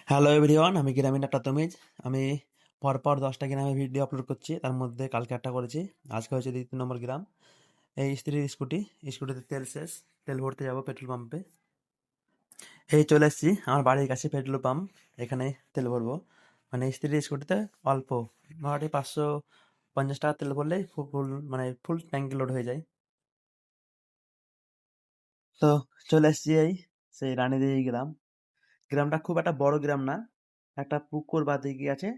Hello everyone, আমি গ্রামীণ একটা তমিজ। আমি পরপর 10টা গ্রামে ভিডিও আপলোড করছি, তার মধ্যে কালকে একটা করেছি। আজকে হচ্ছে 2 নম্বর গ্রাম। এই স্ত্রীর স্কুটিতে তেল শেষ, তেল ভরতে যাবো পেট্রোল পাম্পে। এই চলে এসেছি আমার বাড়ির কাছে পেট্রোল পাম্প, এখানে তেল ভরবো। মানে স্ত্রীর স্কুটিতে অল্প, মোটামুটি 550 টাকা তেল ভরলেই ফুল মানে ফুল ট্যাঙ্কি লোড হয়ে যায়। তো চলে এসেছি সেই রানীদিঘি গ্রাম। গ্রামটা খুব একটা বড় গ্রাম না, একটা পুকুর বা দিঘি আছে,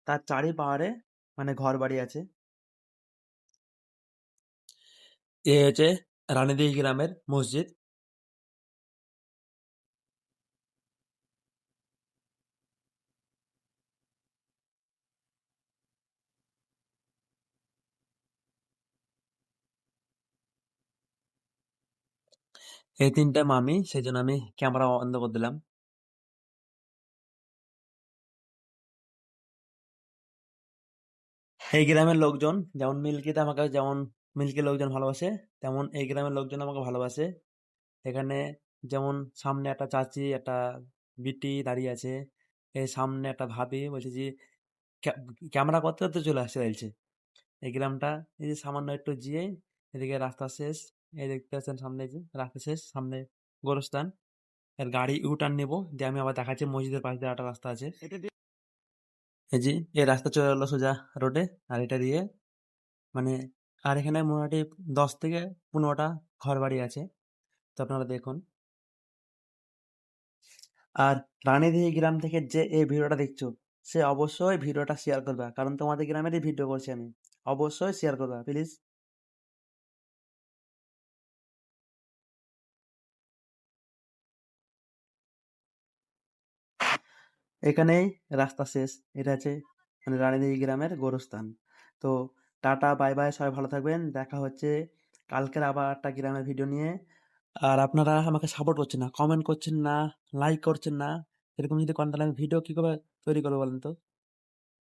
তার চারি পাহাড়ে মানে ঘর বাড়ি আছে। এ হচ্ছে রানীদিঘি গ্রামের মসজিদ। এই 3টা মামি, সেই জন্য আমি ক্যামেরা বন্ধ করে দিলাম। এই গ্রামের লোকজন যেমন মিল্কিতে আমাকে, যেমন মিল্কি লোকজন ভালোবাসে, তেমন এই গ্রামের লোকজন আমাকে ভালোবাসে। এখানে যেমন সামনে একটা চাচি, একটা বিটি দাঁড়িয়ে আছে, এই সামনে একটা ভাবি বলছে যে ক্যামেরা করতে করতে চলে আসতে চাইছে। এই গ্রামটা, এই যে সামান্য একটু গিয়ে এদিকে রাস্তা শেষ, এই দেখতে পাচ্ছেন সামনে যে রাস্তা শেষ, সামনে গোরস্থান। এর গাড়ি ইউটার্ন নেবো, দিয়ে আমি আবার দেখাচ্ছি মসজিদের পাশ দিয়ে একটা রাস্তা আছে। এই যে এই রাস্তা চলে গেলো সোজা রোডে, আর এটা দিয়ে মানে, আর এখানে মোটামুটি 10 থেকে 15টা ঘর বাড়ি আছে, তো আপনারা দেখুন। আর রানীদিঘি গ্রাম থেকে যে এই ভিডিওটা দেখছো, সে অবশ্যই ভিডিওটা শেয়ার করবা, কারণ তোমাদের গ্রামেরই ভিডিও করছি আমি। অবশ্যই শেয়ার করবা প্লিজ। এখানেই রাস্তা শেষ, এটা হচ্ছে মানে রানীদিঘি গ্রামের গোরস্থান। তো টাটা, বাই বাই, সবাই ভালো থাকবেন, দেখা হচ্ছে কালকের আবার একটা গ্রামের ভিডিও নিয়ে। আর আপনারা আমাকে সাপোর্ট করছেন না, কমেন্ট করছেন না, লাইক করছেন না। এরকম যদি করেন তাহলে আমি ভিডিও কি করে তৈরি করবো বলেন তো?